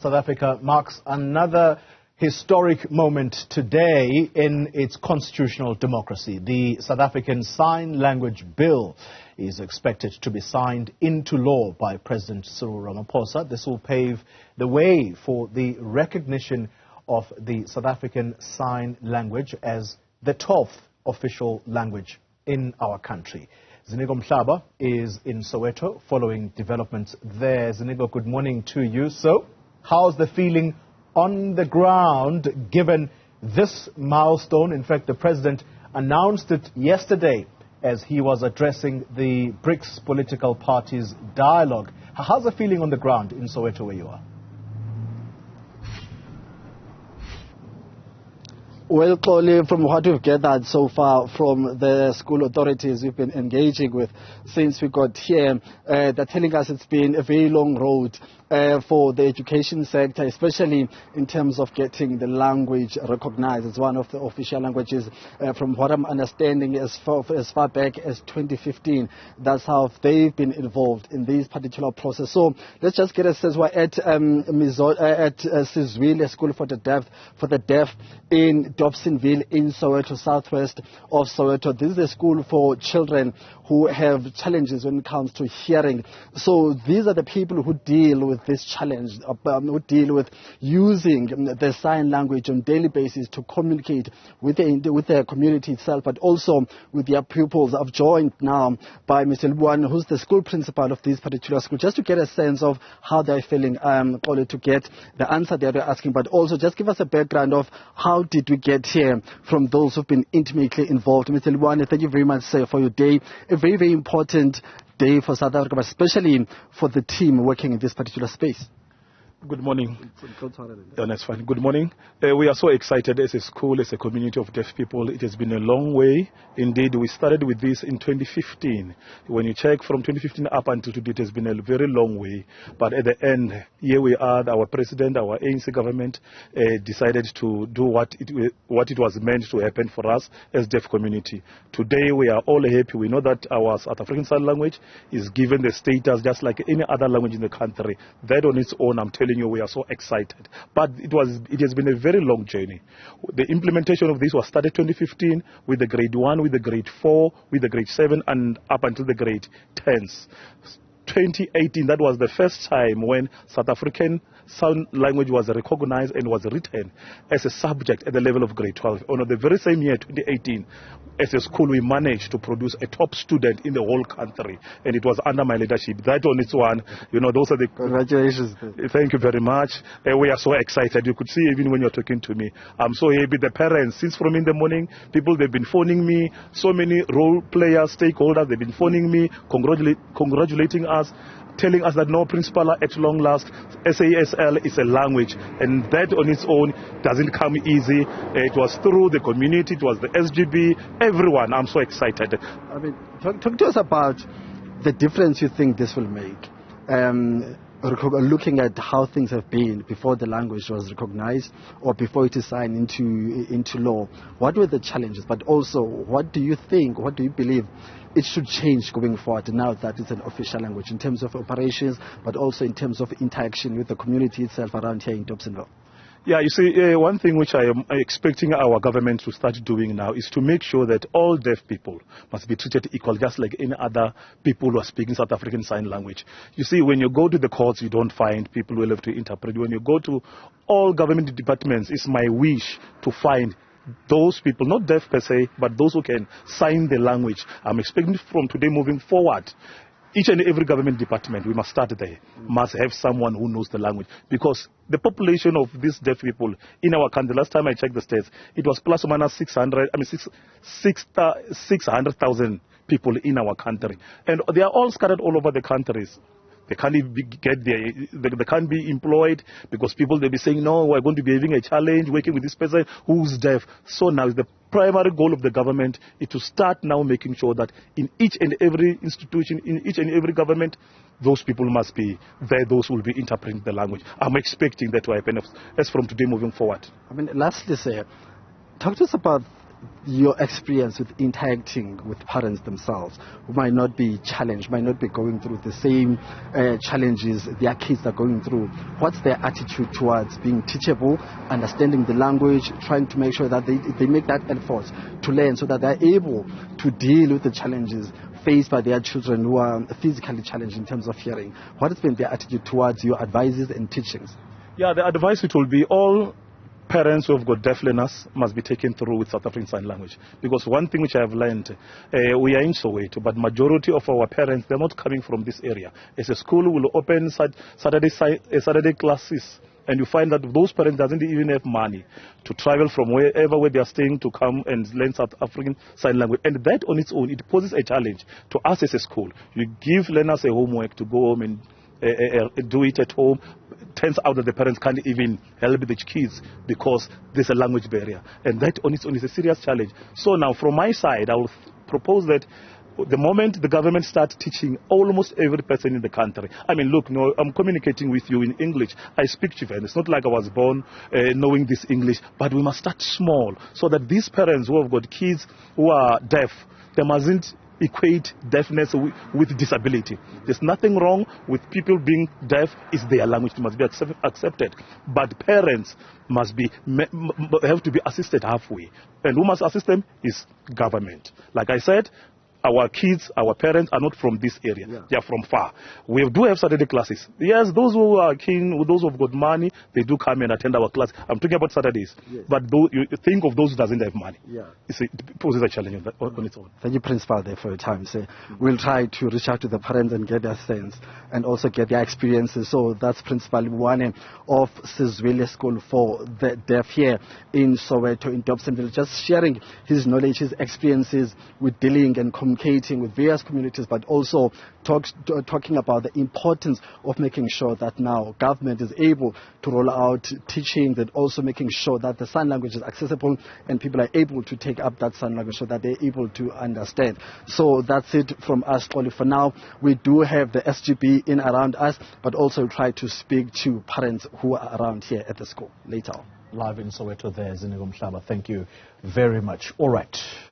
South Africa marks another historic moment today in its constitutional democracy. The South African Sign Language Bill is expected to be signed into law by President Cyril Ramaphosa. This will pave the way for the recognition of the South African Sign Language as the 12th official language in our country. Ziniko Mhlaba is in Soweto following developments there. Ziniko, good morning to you. So, how's the feeling on the ground given this milestone? In fact, the president announced it yesterday as he was addressing the BRICS political parties dialogue. How's the feeling on the ground in Soweto where you are? Well, Xoli, from what we've gathered so far from the school authorities we've been engaging with since we got here, they're telling us it's been a very long road for the education sector, especially in terms of getting the language recognized as one of the official languages. From what I'm understanding, as far back as 2015, that's how they've been involved in this particular process. So let's just get a sense. We're at Sizwile School for the Deaf in Dobsonville in Soweto, southwest of Soweto. This is a school for children who have challenges when it comes to hearing. So these are the people who deal with this challenge, who deal with using the sign language on a daily basis to communicate with the community itself, but also with their pupils. I've joined now by Mr. Luan, who's the school principal of this particular school, just to get a sense of how they're feeling, to get the answer that they're asking, but also just give us a background of how did we get here from those who've been intimately involved. Mr. Luan, thank you very much, sir, for your day. A very, very important day for South Africa, but especially for the team working in this particular space. Good morning. Yeah, that's fine. Good morning. We are so excited as a school, as a community of deaf people. It has been a long way. Indeed, we started with this in 2015. When you check from 2015 up until today, it has been a very long way. But at the end, here we are, our president, our ANC government decided to do what it was meant to happen for us as deaf community. Today, we are all happy. We know that our South African Sign Language is given the status just like any other language in the country. That on its own, I'm telling you, we are so excited. But it has been a very long journey. The implementation of this was started 2015 with the grade 1, with the grade 4, with the grade 7, and up until the grade 10s. 2018, that was the first time when South African Sign Language was recognized and was written as a subject at the level of grade 12. On the very same year, 2018, as a school, we managed to produce a top student in the whole country, and it was under my leadership. That on its one, those are the... Congratulations. Thank you very much. We are so excited. You could see even when you're talking to me. I'm so happy. The parents, since from in the morning, people, they've been phoning me. So many role players, stakeholders, they've been phoning me, congratulating us, telling us that no, principal, at long last, SASL is a language, and that on its own doesn't come easy. It was through the community, it was the SGB, everyone. I'm so excited. I mean, talk to us about the difference you think this will make. Looking at how things have been before the language was recognized or before it is signed into law, what were the challenges? But also, what do you think, what do you believe it should change going forward now that it's an official language in terms of operations, but also in terms of interaction with the community itself around here in Dobsonville? Yeah, you see, one thing which I am expecting our government to start doing now is to make sure that all deaf people must be treated equal, just like any other people who are speaking South African Sign Language. You see, when you go to the courts, you don't find people who will have to interpret. When you go to all government departments, it's my wish to find those people, not deaf per se, but those who can sign the language. I'm expecting from today moving forward, each and every government department, we must start there, must have someone who knows the language. Because the population of these deaf people in our country, last time I checked the stats, it was plus or minus 600,000 people in our country. And they are all scattered all over the countries. They can't they can't be employed because people, they'll be saying, no, we're going to be having a challenge working with this person who's deaf. So now the primary goal of the government is to start now making sure that in each and every institution, in each and every government, those people must be there, those who will be interpreting the language. I'm expecting that to happen as from today moving forward. I mean, lastly, sir, talk to us about your experience with interacting with parents themselves who might not be challenged, might not be going through the same challenges their kids are going through. What's their attitude towards being teachable, understanding the language, trying to make sure that they make that effort to learn so that they're able to deal with the challenges faced by their children who are physically challenged in terms of hearing? What has been their attitude towards your advices and teachings? Yeah, the advice it will be all parents who have got deaf learners must be taken through with South African Sign Language. Because one thing which I have learned, we are in Soweto, but majority of our parents, they're not coming from this area. As a school will open Saturday classes, and you find that those parents doesn't even have money to travel from wherever where they are staying to come and learn South African Sign Language. And that on its own, it poses a challenge to us as a school. You give learners a homework to go home and do it at home. Turns out that the parents can't even help the kids because there's a language barrier. And that on its own is a serious challenge. So now from my side, I will propose that the moment the government starts teaching almost every person in the country, I mean, look, no, I'm communicating with you in English. I speak Chivan. It's not like I was born knowing this English, but we must start small so that these parents who have got kids who are deaf, they mustn't equate deafness with disability. There's nothing wrong with people being deaf. It's their language. It must be accepted. But parents must have to be assisted halfway. And who must assist them is government. Like I said, our kids, our parents are not from this area. Yeah. They are from far. We do have Saturday classes. Yes, those who are keen, those who have got money, they do come and attend our class. I'm talking about Saturdays. Yes. But you think of those who doesn't have money. Yeah. It poses a challenge on its own. Thank you, Principal, there for your time. So we'll try to reach out to the parents and get their sense and also get their experiences. So that's Principal Mwane of Sizwile School for the Deaf here in Soweto, in Dobsonville, just sharing his knowledge, his experiences with dealing and communicating with various communities, but also talking about the importance of making sure that now government is able to roll out teaching, and also making sure that the sign language is accessible and people are able to take up that sign language so that they're able to understand. So that's it from us, Oli. For now, we do have the SGB in around us, but also try to speak to parents who are around here at the school later on. Live in Soweto there, Ziniko Mhlaba. Thank you very much. All right.